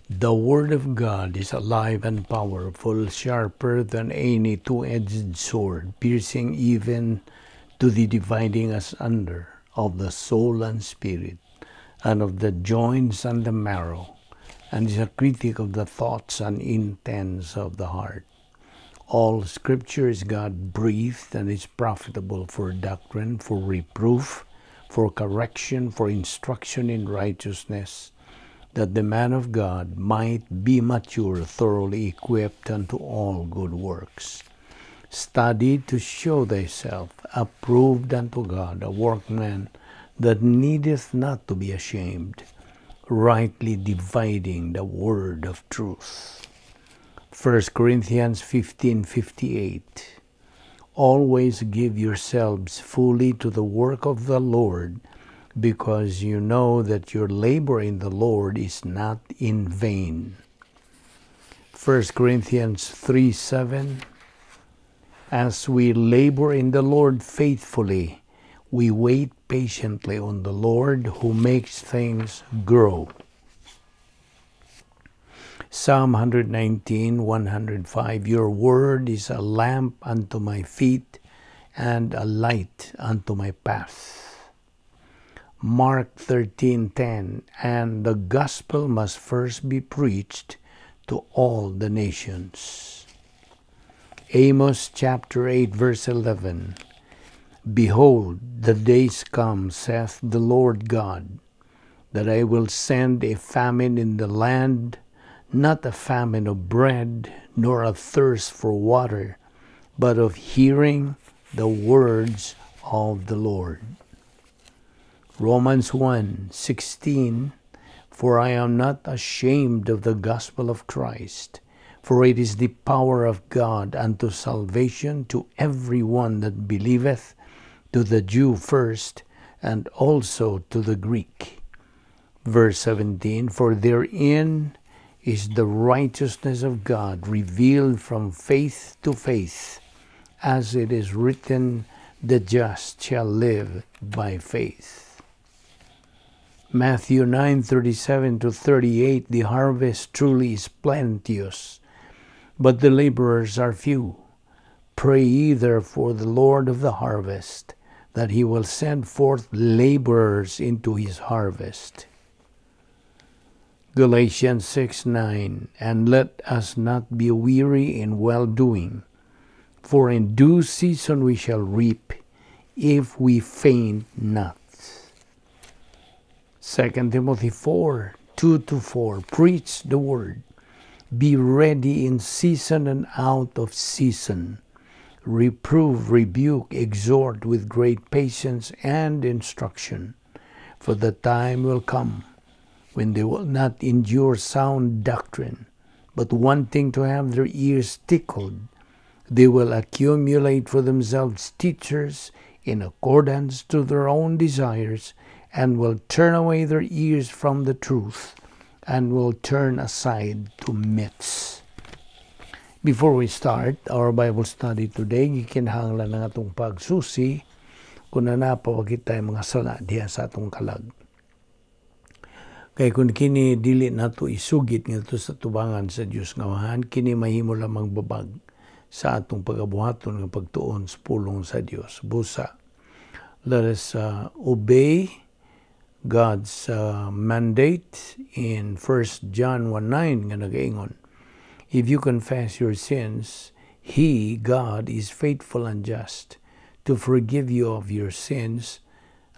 The Word of God is alive and powerful, sharper than any two-edged sword, piercing even to the dividing asunder of the soul and spirit, and of the joints and the marrow, and is a critic of the thoughts and intents of the heart. All Scripture is God-breathed and is profitable for doctrine, for reproof, for correction, for instruction in righteousness, that the man of God might be mature, thoroughly equipped unto all good works. Study to show thyself approved unto God, a workman that needeth not to be ashamed, rightly dividing the word of truth. 1 Corinthians 15:58. Always give yourselves fully to the work of the Lord, because you know that your labor in the Lord is not in vain. 1 Corinthians 3:7. As we labor in the Lord faithfully, we wait patiently on the Lord who makes things grow. Psalm 119:105. Your word is a lamp unto my feet and a light unto my path. Mark 13:10. And the gospel must first be preached to all the nations. Amos chapter 8 verse 11. Behold, the days come, saith the Lord God, that I will send a famine in the land, not a famine of bread, nor a thirst for water, but of hearing the words of the Lord. Romans 1:16. For I am not ashamed of the gospel of Christ, for it is the power of God unto salvation to every one that believeth, to the Jew first, and also to the Greek. Verse 17. For therein is the righteousness of God revealed from faith to faith, as it is written, the just shall live by faith. Matthew 9:37-38. The harvest truly is plenteous, but the laborers are few. Pray ye therefore the Lord of the harvest, that he will send forth laborers into his harvest. Galatians 6:9. And let us not be weary in well-doing, for in due season we shall reap, if we faint not. 2 Timothy 4:2-4. Preach the word. Be ready in season and out of season. Reprove, rebuke, exhort with great patience and instruction. For the time will come when they will not endure sound doctrine, but wanting to have their ears tickled, they will accumulate for themselves teachers in accordance to their own desires, and will turn away their ears from the truth, and will turn aside to myths. Before we start our Bible study today, gikinahanglan ng atong pagsusi kung napawagit tayo mga sala diha sa atong kalag. Kay kung kini dili nato isugit ngadto sa tubangan sa Dios nga amahan, kini mahimo lamang babag sa atong pagabuhaton nga pagtuon sa pulong sa Dios. Busa, let us obey God's mandate in 1 John 1:9 nga nagaingon, if you confess your sins, He, God, is faithful and just to forgive you of your sins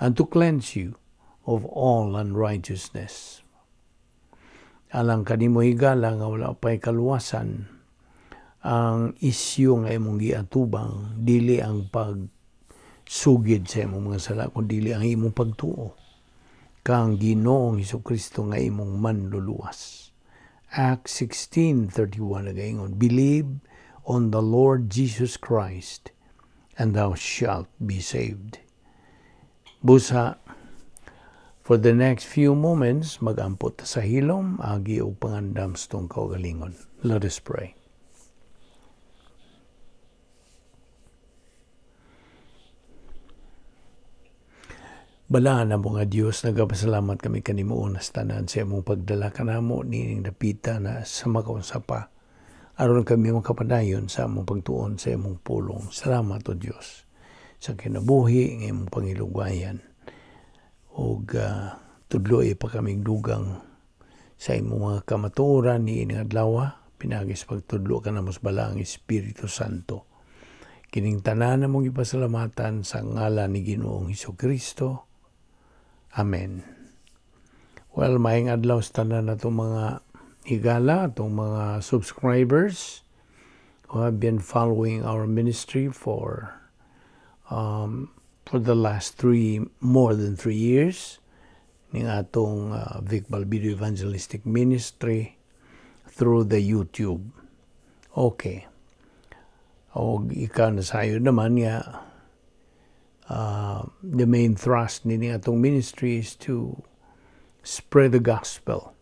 and to cleanse you of all unrighteousness. Alang kanimo higala nga wala pa'y kaluwasan, ang isyu nga imong giatubang, dili ang pagsugid sa imong mga sala, kundi ang imong pagtuo kang Ginoong Hesukristo nga imong manluluwas. Acts 16:31 nagaingon, believe on the Lord Jesus Christ, and thou shalt be saved. Busa, for the next few moments, mag-ampot sa hilom, agi o pangandam sa tong kaugalingon. Let us pray. Bala na mga Dios, nagapasalamat kami kanimo unas tanan sa imong pagdala kanamo nining dapita na sa makaunsa pa. Aron kami makapadayon sa among pagtuon sa imong pulong. Salamat o Dios sa kinabuhi ng imong pangilugwayan. Og tudloy pa kaming dugang sa imong mga kamatuoran ni ining adlaw, pinagis pagtudlo ka namos bala ang Espiritu Santo. Kining tanan namong ipasalamatan sa ngalan ni Ginoong Hesukristo. Amen. Well, maayong adlaw sa tanan na itong mga higala, itong mga subscribers who have been following our ministry for the last more than 3 years ning atong Vic Balbido Evangelistic Ministry through the YouTube. Okay. O ikaw na sayo naman nga the main thrust nini atong ministry is to spread the gospel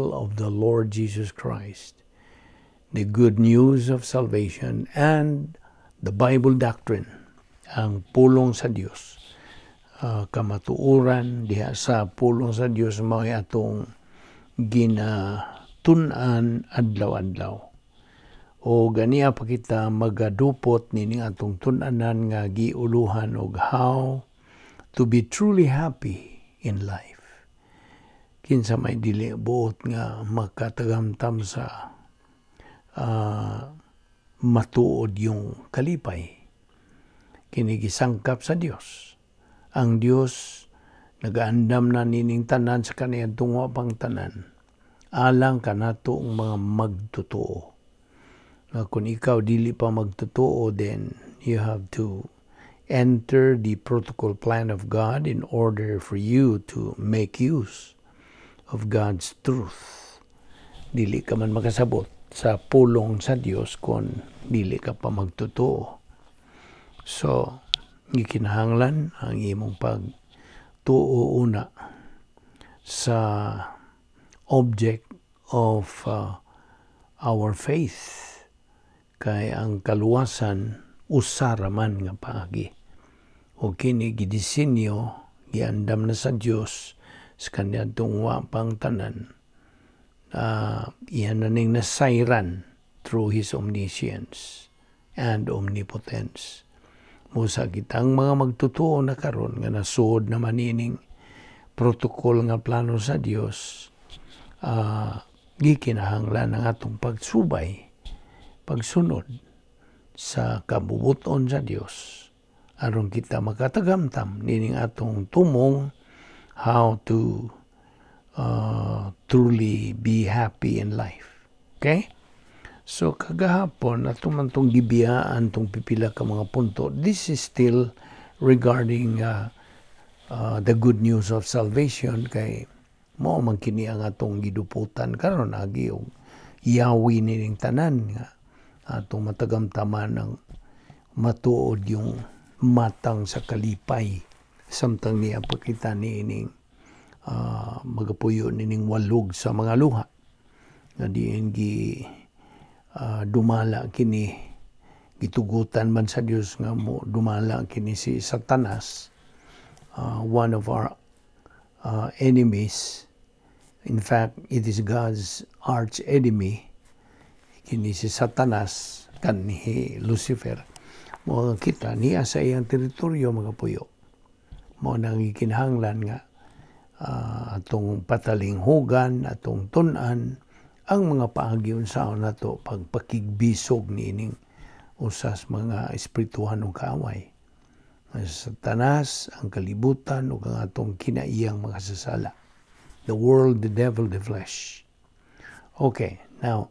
of the Lord Jesus Christ, the good news of salvation, and the Bible doctrine, ang pulong sa Dios. Kamatuoran diha sa pulong sa Dios mao atong ginatun-an adlaw-adlaw. O ganiya pa kita magadupot nining atong tun-anan nga giuluhan og how to be truly happy in life. Kinsa may dili buot nga makatagamtam sa matuod yung kalipay. Kini gisangkap sa Dios. Ang Dios nagaandam na nining tanan sa kaniyang tungo pang tanan. Alang kanato ang mga magtotoo. Kung ikaw dili pa magtotoo, then you have to enter the protocol plan of God in order for you to make use of God's truth. Dili ka man makasabot sa pulong sa Dios kung dili ka pa magtotoo. So, gikinahanglan ang imong pagtuo una sa object of our faith. Kay ang kaluwasan usara man nga paagi. O kini gidisenyo, giandam na sa Dios sa kanyang tungwa pang tanan. Iyan na ning nasayran through His omniscience and omnipotence. Musa kitang mga magtutuo na karon nga nasuod naman ining protocol nga plano sa Dios. Gikinahanglan ang atong pagsunod sa kabubuton sa Dios aron kita makatagamtam nining atong tumong how to truly be happy in life. Okay? So kagahapon ato man tong gibiyaan tong pipila ka mga punto. This is still regarding the good news of salvation kay mao man kini ang atong giduputan karon agi og yawi nining tanan nga atong matagamtaman ng matuod yung matang sa kalipay. Samtang niya pakita nining magapuyo nining walog sa mga luha. Nga diin dumala kini, gitugutan man sa Dios nga mo dumala kini si Satanas, one of our enemies. In fact, it is God's arch enemy. Kini si Satanas kanhi Lucifer. Mo kita niya sa iyang teritoryo mga puyo. Mo nang gikinahanglan nga atong patalinghugan, atong tun-an ang mga paagyon sa nato pagpakigbisog niining usas mga espirituhan ng kaaway. Satanas ang kalibutan ug ang atong kinaiyang makasasala. The world, the devil, the flesh. Okay, now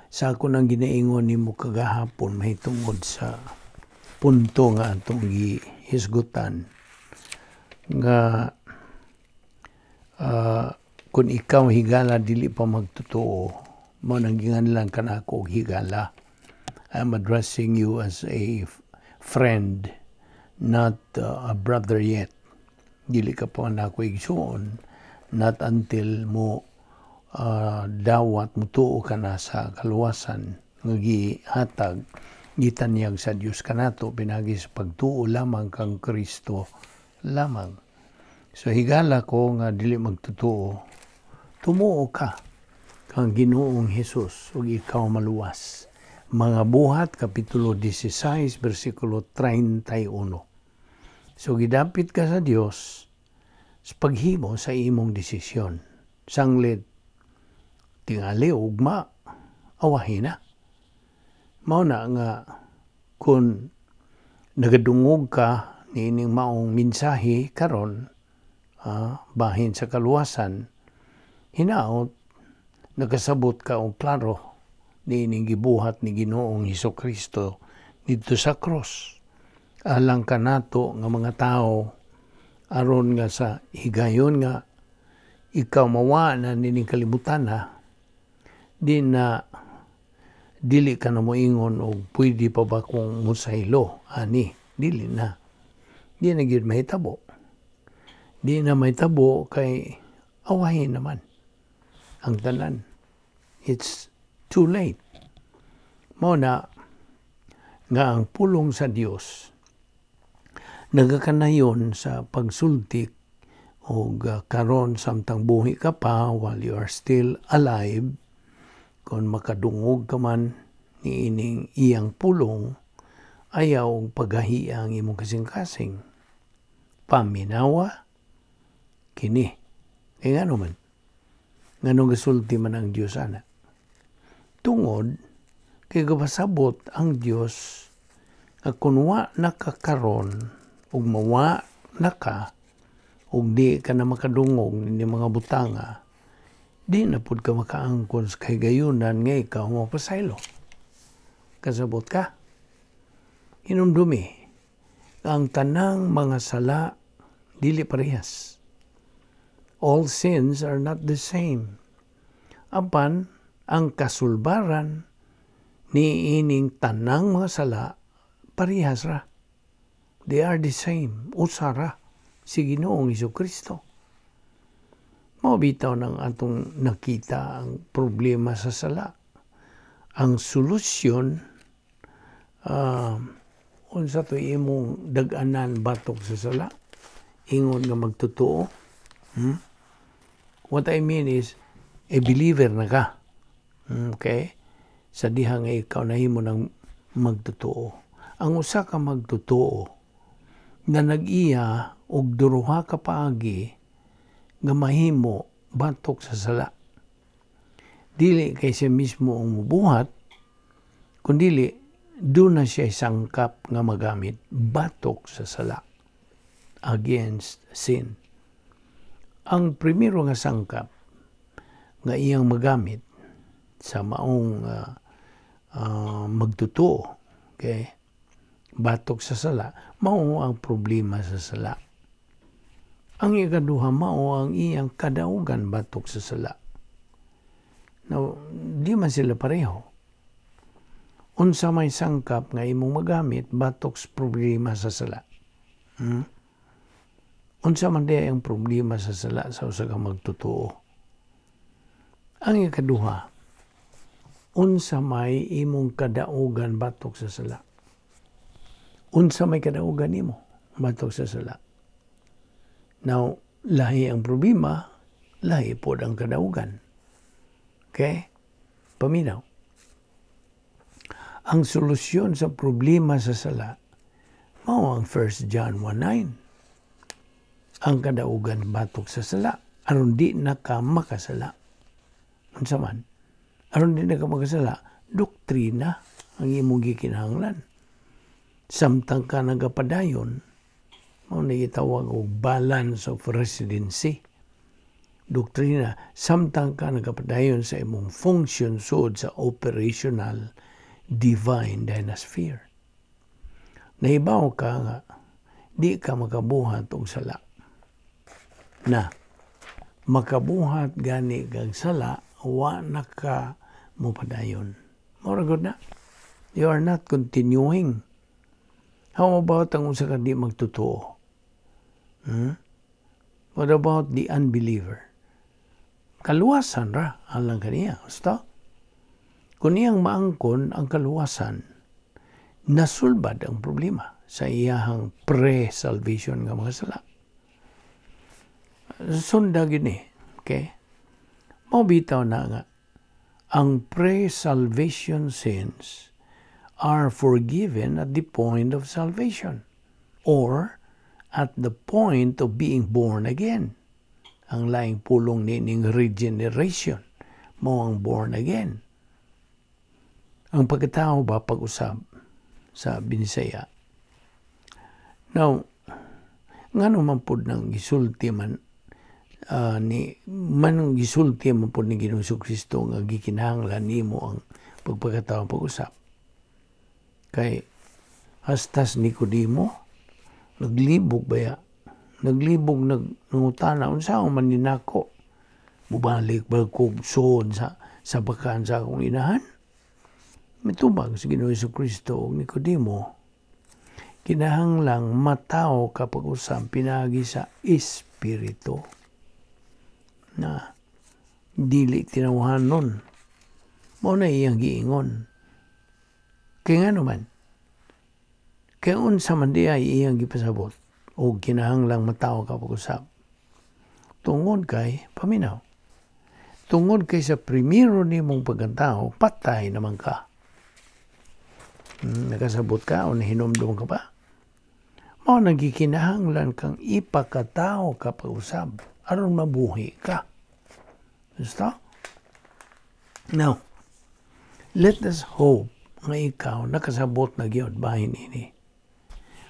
sa ako nang ginaingon nimo kagahapon mahitungod sa punto nga atong gihisgutan nga kung ikaw higala dili pa magtotoo mo nang ginganlan kanako og higala. I'm addressing you as a friend, not a brother yet. Dili ka pa nako igsuon not until mo dawat mutuo ka na sa kaluwasan nga gihatag gitanyag sa Dios kanato pinagi sa pagtuo lamang kang Kristo lamang. So higala ko nga dili magtutuo, tumuo ka kang Ginoong Hesus ug ikaw maluwas. Mga Buhat kapitulo 16 bersikulo 31. So gidapit ka sa Dios sa paghimo sa imong desisyon. Sanglit tingali ugma awahin na. Mao na nga kung nagadungog ka niining maong mensahe karon bahin sa kaluwasan, hinaot nakasabot ka og klaro niining gibuhat ni Ginoong Hesukristo dito sa cross. Alang kanato nga mga tao aron nga sa higayon nga ikaw mawa na nining kalibutan dili ka na moingon og pwede pa ba kung musaylo ani dili na. Di na gyud mahitabo. Di na mahitabo kay awahin naman ang tanan. It's too late. Mao na nga ang pulong sa Dios nagakanayon sa pagsultik o karon samtang buhi ka pa while you are still alive, kung makadungog ka man niining iyang pulong, ayaw paghahi ang imong kasing-kasing. Paminawa, kini. Kaya nga naman, nga nung gasulti man ang Diyos ana. Tungod, kay gabasabot ang Diyos, nga kunwa nakakaron, ug mawa na ka, ug di ka na makadungog ni mga butanga, di na pud ka makaangkon sa kahigayunan nga ikaw mapasaylo. Kasabot ka. Hinumdumi, ang tanang mga sala dili parehas. All sins are not the same. Apan, ang kasulbaran ni ining tanang mga sala parehas ra. They are the same. Usara si Ginoong Hesukristo. Mabitaw ng atong nakita ang problema sa sala. Ang solusyon, unsa to imong dag-anan batok sa sala, ingon nga magtotoo. What I mean is, a believer na ka. Okay? Sa diha nga ikaw nahimo ng magtotoo. Ang usa ka magtotoo, na nag-iya og duruha ka paagi nga mahimo batok sa sala. Dili kay siya mismo ang mubuhat, kundili doon na siya sangkap nga magamit batok sa sala against sin. Ang primero nga sangkap nga iyang magamit sa maong magtotoo, okay? Batok sa sala, mao ang problema sa sala. Ang ikaduha, mao ang iyang kadaugan batok sa sala. Now, di man sila pareho. Unsa may sangkap nga imong magamit batok sa problema sa sala. Unsa man di ang problema sa sala sa usa ka magtotoo. Ang ikaduha, unsa may imong kadaugan batok sa sala. Unsa may kadaugan nimo batok sa sala. Now, lahi ang problema, lahi pod ang kadaugan. Okay? Paminaw. Ang solusyon sa problema sa sala, mao ang 1 John 1:9. Ang kadaugan batok sa sala, aron di na ka makasala. Unsa man? Aron di na ka makasala, doktrina ang imong gikinahanglan. Samtang ka nagapadayon, mao na gitawag og balance of residency. Doktrina, samtang ka nagapadayon sa imong function sud sa operational divine dynasphere. Nahibaw ka nga, di ka makabuhat og sala. Na, makabuhat gani kag sala, wa na ka mopadayon. Mao ra gud na. You are not continuing. How about ang usa ka di magtotoo? What about the unbeliever? Kaluwasan ra alang kaniya. Basta, kung iyang maangkon ang kaluwasan, nasulbad ang problema sa iyahang pre-salvation nga mga sala. Sunda gini, okay? Mabitaw na nga, ang pre-salvation sins are forgiven at the point of salvation or at the point of being born again. Ang laing pulong nining regeneration mo ang born again. Ang pagkatao ba pag-usab sa Binisaya? Now, ngano man pud nang gisulti man gisulti man pud ni Ginoong Jesucristo nga gikinahanglan nimo ang pagpakatao pag-usab. Kay hastas Nicodemo naglibog baya, naglibog nangutana unsa man ninako, mubalik ba kog soon sa bakan sa akong inahan. Mitubag si Ginoong Jesucristo og Nicodemo, kinahanglang mataw kapag usab pinagi sa espiritu na dili tinawhanon. Mao na iyang giingon. Kaya nga naman, kaya unsa man di ay iyang gipasabot o kinahanglang mataw kapag usab. Tungod kay paminaw. Tungod kay sa primero nimong pagkatao, patay naman ka. Nakasabot ka o nahinomdom ka pa? Mao nagikinahanglan kang ipakatao kapag usab aron mabuhi ka. Gusto? Now, let us hope nga ikaw nakasabot na gyud bahin ini.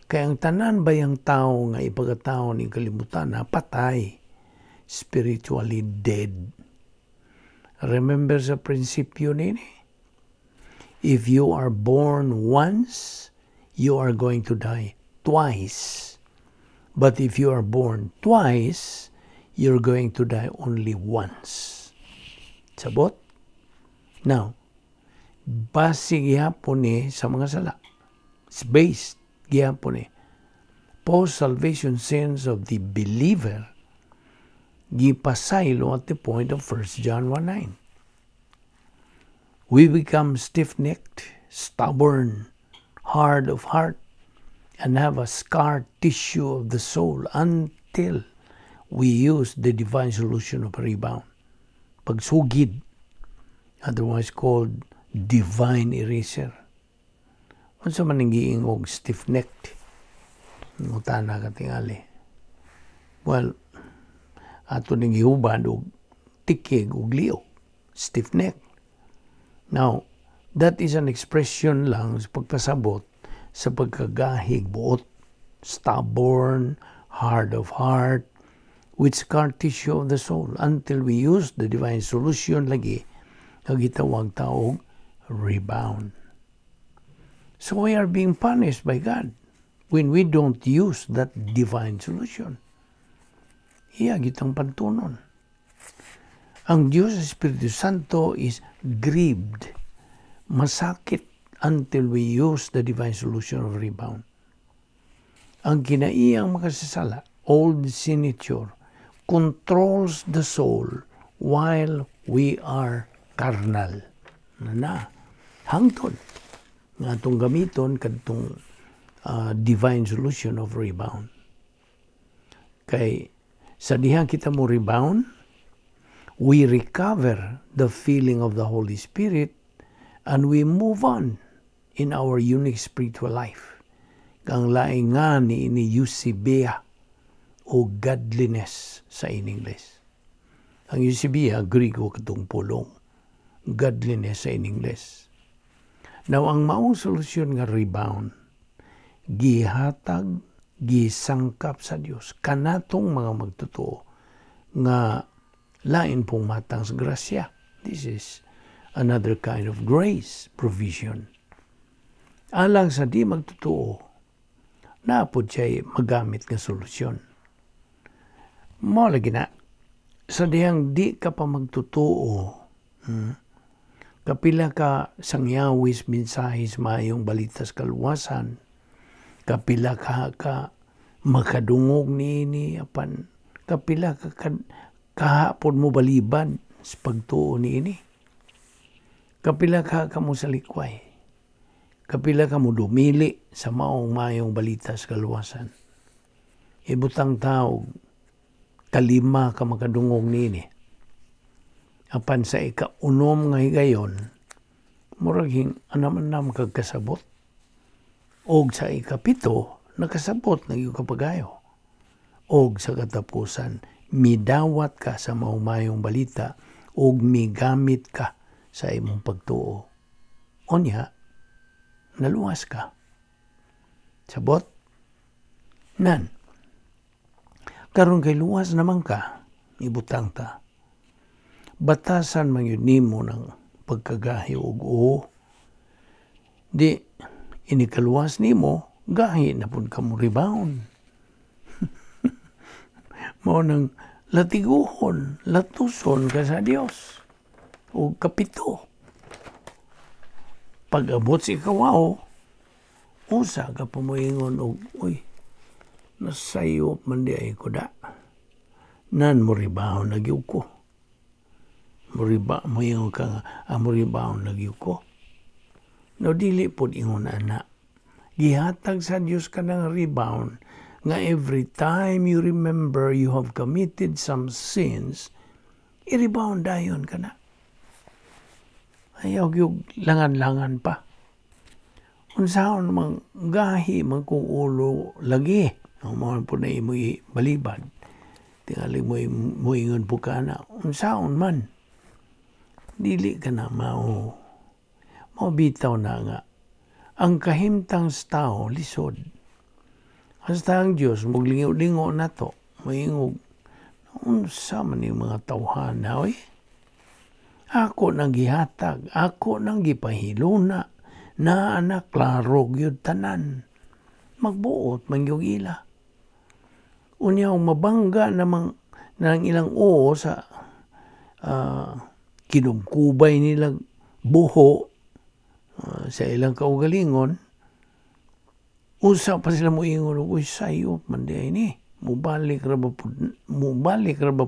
Kaya ang tanan bayang tao nga ipagkatao ning kalibutan na patay, spiritually dead. Remember sa prinsipyo nini? If you are born once, you are going to die twice. But if you are born twice, you're going to die only once. Sabot? Now, base gihapon ni sa mga sala. It's based gihapon ni post-salvation sins of the believer gipasaylo at the point of 1 John 1:9. We become stiff-necked, stubborn, hard of heart, and have a scar tissue of the soul until we use the divine solution of rebound. Pagsugid, otherwise called divine eraser. Unsa man ning giingog stiff-necked? Ngutana ka tingali. Well, ato ning gihubad og tikig og liog, stiff-necked. Now, that is an expression lang sa pagpasabot sa pagkagahig buot, stubborn, hard of heart, with scar tissue of the soul until we use the divine solution lagi nga gitawag taog rebound. So we are being punished by God when we don't use that divine solution. Iya gitang pantunon. Ang Diyos Espiritu Santo is grieved, masakit until we use the divine solution of rebound. Ang kinaiyang makasasala, old sin nature, controls the soul while we are carnal. Hangtod nga itong gamiton kadtong divine solution of rebound. Kay sa dihang kita mo rebound, we recover the feeling of the Holy Spirit and we move on in our unique spiritual life. Kang laing nga ni eusebia o godliness sa in English. Ang eusebia, Griego katong pulong. Godliness sa in English. Now, ang maong solusyon nga rebound, gihatag, gisangkap sa Dios kanatong mga magtotoo nga lain pong matang sa grasya. This is another kind of grace provision. Alang sa di magtotoo, naapod siya magamit nga solusyon. Mo lagi na, sa dihang di ka pa magtotoo, kapila ka sangyawis, mensahis, mayong balitas kaluwasan, kapila ka makadungog ni apan, kapila ka kahapon mo baliban sa pagtuo ni ini. Kapila ka mo sa likway. kapila ka mo dumili sa maong mayong balita sa kaluwasan. Ibutang tao, kalima ka makadungog nini. Apan sa ikaunom nga higayon, muraging anam-anam kagkasabot. Og sa ikapito, nakasabot na yung kapagayo. Og sa katapusan, midawat ka sa maumayong balita og migamit ka sa imong pagtuo. Onya, naluwas ka. Sabot? Nan. Karon kay luwas naman ka, ibutang ta. Batasan man yun nimo ng pagkagahi og oo. Di, inikaluwas nimo, gahi na pud ka mo rebound. Mao nang latiguhon, latuson ka sa Dios. O kapito. Pag-abot si kawaw, usa ka pamoingon og, uy, nasayop man di ay ko da. Nan mo rebound nagyug ko. Moingon ka nga, mo rebound nagyug ko. No, dili pod ingon ana. Gihatag sa Dios ka ng rebound nga every time you remember you have committed some sins, i-rebound dayon ka na. Ayaw yung langan-langan pa. Unsaon mang gahi man kung ulo lagi. Mga po na imo balibad. Tingali mo ingon po ka na. Unsaon man. Dili ka na bitaw na nga. Ang kahimtang sa tao, lisod. Hasta ang Diyos, maglingaw-lingaw na to. Maingog, unsa man yung mga tawhana, oy? Ako nang gihatag, ako nang gipahiluna, na anak klaro gyud tanan. Magbuot man yung ila. Unyaw mabangga namang nang ilang oo sa kinugkubay nilang buho sa ilang kaugalingon. Usa pa sila mo ingon, uy, sayop man di ay ni. Mubalik ra ba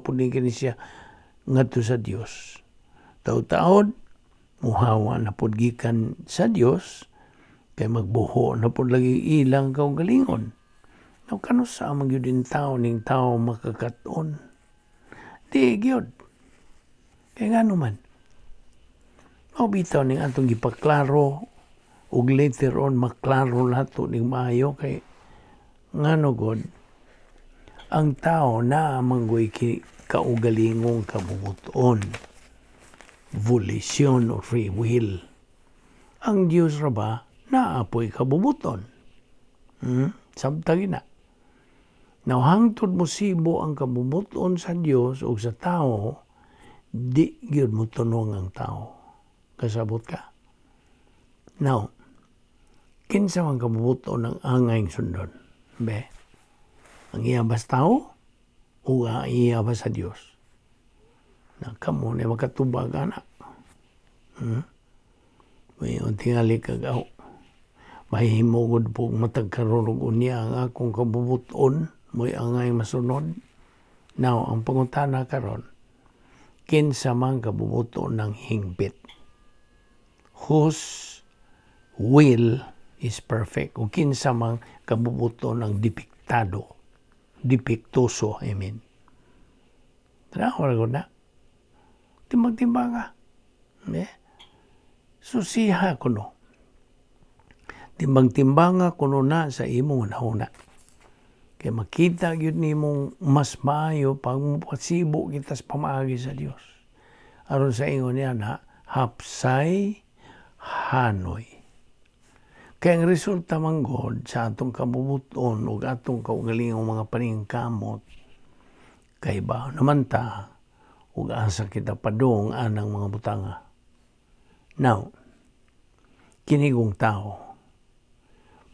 po ni kini siya ngadto sa Dios. Taud-taod, muhawa na po gikan sa Dios, kay magbuho na po lagi ilang kaugalingon. Now, kano sa amang yun din tao, ning tao makakaton? Di, gyud. Kaya nga naman, bitaw ning atong gipaklaro, ug later on maklaro lato ning maayo kay ngano god ang tao na manggoy kaugalingong kabubuton, volition or free will. Ang Dios ra ba naapoy kabubuton? Sabtagi na. Now hangtod mo sibo ang kabubuton sa Dios o sa tao, di gyud mo tunong ang tao. Kasabot ka. Now, kinsa man kabubuto ng angay sundon? Be, ang iyabas tao o iyabas sa Dios? Na kamo na makatubag anak. May tingali kagaw. Mahimugod po matagkarurog unya ang akong kabubuton, mo'y angay masunod. Now, ang pangutana karon, kinsa man kabubuto ng hingbit? Whose will is perfect. O kinsa mang kabubuto ng dipiktoso, I mean. Tanaw ko na. Timbang-timbang ka. Susiha ko no. Timbang-timbang ko no na sa imong una. Kaya makita yun ni mong mas maayo pag pasibo kita sa pamaagi sa Diyos. Aron sa ingon niya na, hapsay hanoy. Kaya ang resulta man God sa atong kabubuton o atong kaugalingong mga paningkamot, kay ba naman ta o asa kita padong anang mga butanga. Now, kinigong tao,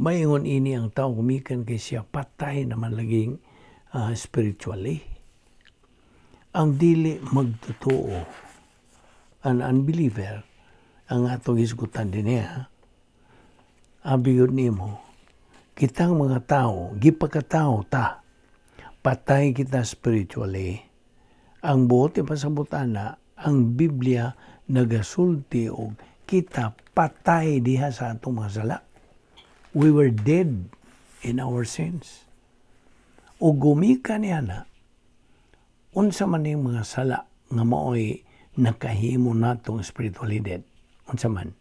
maingon ini ang tao kumikan kay siya patay naman laging spiritually. Ang dili magtotoo, an unbeliever, ang atong isgutan din niya, abiyod nimo, kitang mga tao, gipagkatao ta, patay kita spiritually. Ang buot ipasabot ana, ang Biblia nagasulti og kita patay diha sa atong mga sala. We were dead in our sins. O gumika niya na, unsa man yung mga sala nga mao'y nakahimo natong spiritually dead. Unsa man.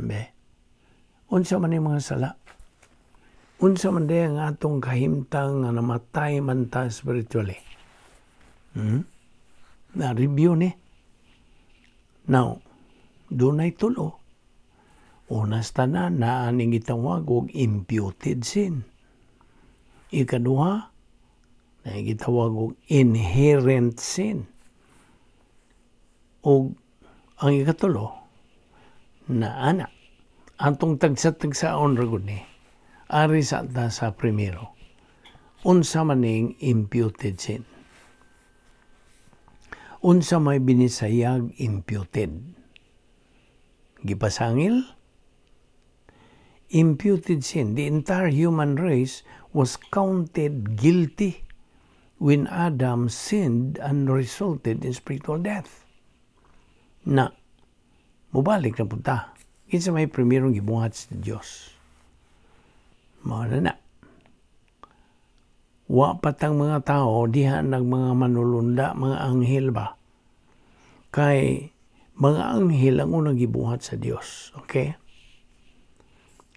Be? Unsa man yung mga sala. Unsa man din ang atong kahimtang nga namatay man ta spiritually. Na-review ni. Now, dunay tulo. Unas tanan na aning gitawag og imputed sin. Ikaduha, na gitawag og inherent sin. O ang ikatulo, na ana, antong tagsa-tagsaon ragod ni, ari sa ta sa primero, unsa maning imputed sin. Unsa may binisayag imputed. Gipasangil, imputed sin. The entire human race was counted guilty when Adam sinned and resulted in spiritual death. Na, mubalik na punta. Kinsa may primerong gibuhat sa Diyos. Mga na. Wa patang mga tao, diha nag mga manulunda, mga anghel ba? Kay mga anghel ang unang gibuhat sa Diyos. Okay?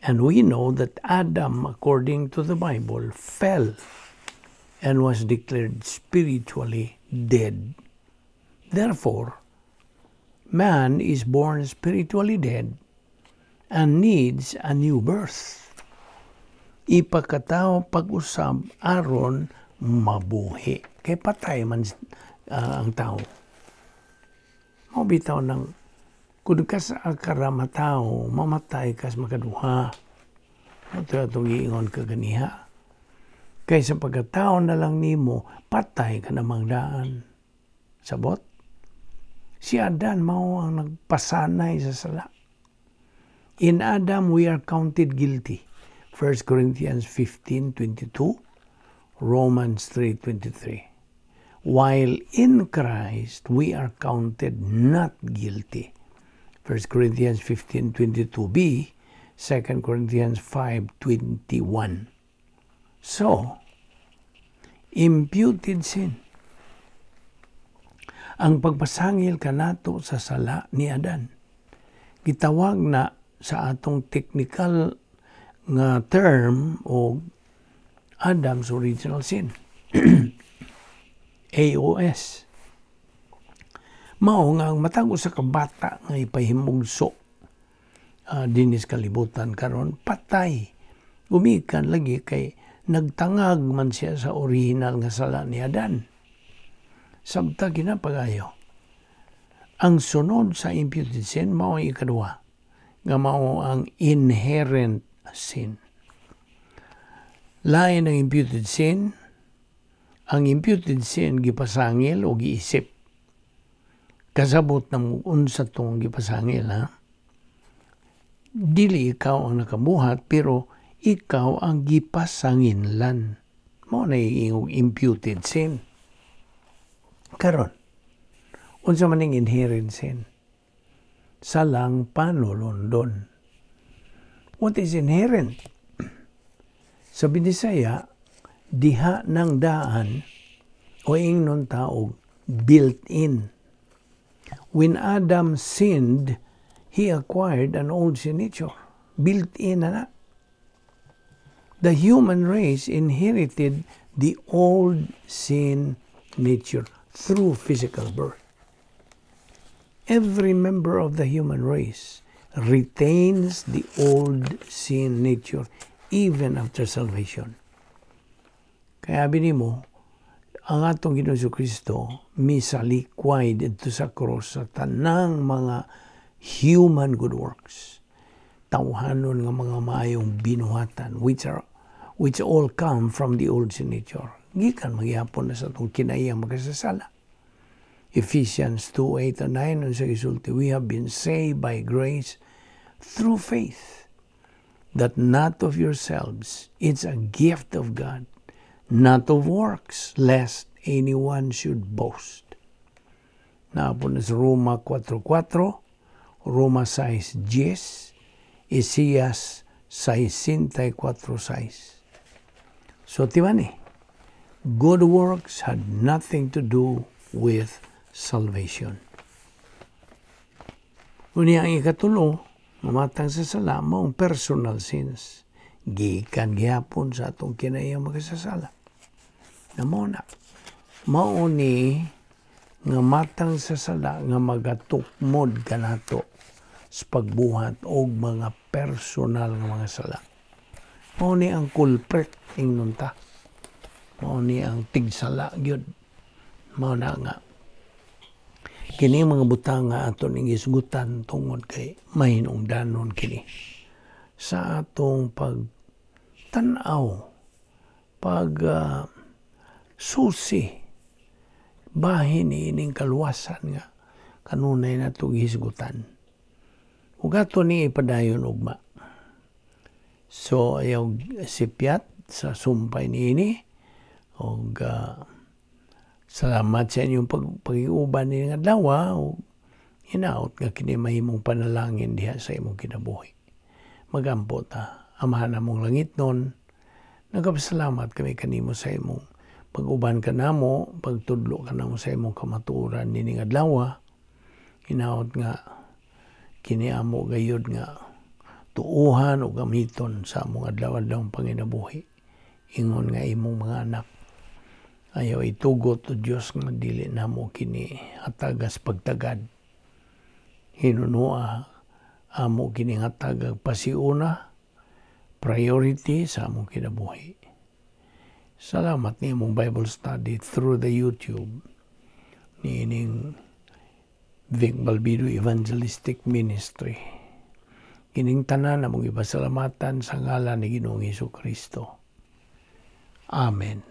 And we know that Adam, according to the Bible, fell and was declared spiritually dead. Therefore, man is born spiritually dead and needs a new birth. Ipakatao pag-usab aron mabuhi. Kay patay man ang tao. Mabitaw ng kung ka sa karamatao, mamatay kas makaduha. Ito itong iingon ka ganiha. Kaysa pagkatao na lang nimo, patay ka na mangdaan. Sabot? Si Adan mao ang nagpasanay sa sala. In Adam, we are counted guilty. 1 Corinthians 15:22, Romans 3:23. While in Christ, we are counted not guilty. 1 Corinthians 15:22b, 2 Corinthians 5:21. So, imputed sin. Ang pagpasangil kanato sa sala ni Adan. Gitawag na sa atong technical nga term o Adam's original sin. AOS. Mao nga ang matag usa ka bata nga ipahimugso dinis kalibutan karon patay. Gumikan lagi kay nagtangag man siya sa original nga sala ni Adan. Sabta ginapagayo. Ang sunod sa imputed sin mao ang ikaduha nga mao ang inherent sin. Lain ang imputed sin. Ang imputed sin gipasangil o giisip. Kasabot ng unsa tong gipasangil, ha? Dili ikaw ang nakabuhat, pero ikaw ang gipasanginlan. Mao na yung imputed sin. Karon, unsa man ning inherent sin? Salang panulundon. What is inherent? Sa Binisaya, diha ng daan o ingnon taog built-in. When Adam sinned, he acquired an old sin nature. Built-in na. The human race inherited the old sin nature through physical birth. Every member of the human race retains the old sin nature even after salvation. Kaya binimo, ang atong Ginoong Kristo misalikway dito sa cross sa tanang mga human good works. Tawhanon nga mga maayong binuhatan which all come from the old sin nature. Gikan magyapon na sa itong kinayang magkasasala. Ephesians 2:8-9 unsa gisulti, we have been saved by grace through faith, that not of yourselves, it's a gift of God, not of works, lest anyone should boast. Naapon na sa Roma 4:4, Roma 6:10, Isaías 64:6. So, timan good works had nothing to do with salvation. Unya ang ikatulo, mamatang sa sala, maong personal sins. Gikan gihapon sa atong kinayang magasasala. Namona, mauni nga matang sa sala nga magatukmod kanato sa pagbuhat og mga personal nga mga sala. Mauni ang culprit ingnon ta. Mauni ang tigsala gyud. Mauna nga kini mga butang nga aton ing isgutan tungod kay mahinungdanon kini sa atong pagtan-aw, susi bahin ining kaluwasan nga kanunay natong hisgutan. Ug ato ni ipadayon ugma. So ayaw sipyat sa sumpay niini ug salamat sa inyong pag-iuban ni nga adlaw ug hinaot nga kini mahimong panalangin diha sa imong kinabuhi. Magampo ta, Amahan namong langitnon, nagapasalamat kami kanimo sa imong pag-uban ka namo, pagtudlo ka namo sa imong kamatuoran nining adlaw. Hinaot nga kini amo gayud nga tuuhan o gamiton sa among adlaw-adlaw panginabuhi. Ingon nga imong mga anak, ayaw itugot o Diyos nga dili namo kini hatagas pagtagad. Hinunua amo kini hatagag pasiuna, priority sa among kinabuhi. Salamat ni imong Bible study through the YouTube ni ining Vic Balbido Evangelistic Ministry. Kining tanan namong ipasalamatan sa ngalan ni Ginoong Hesukristo. Amen.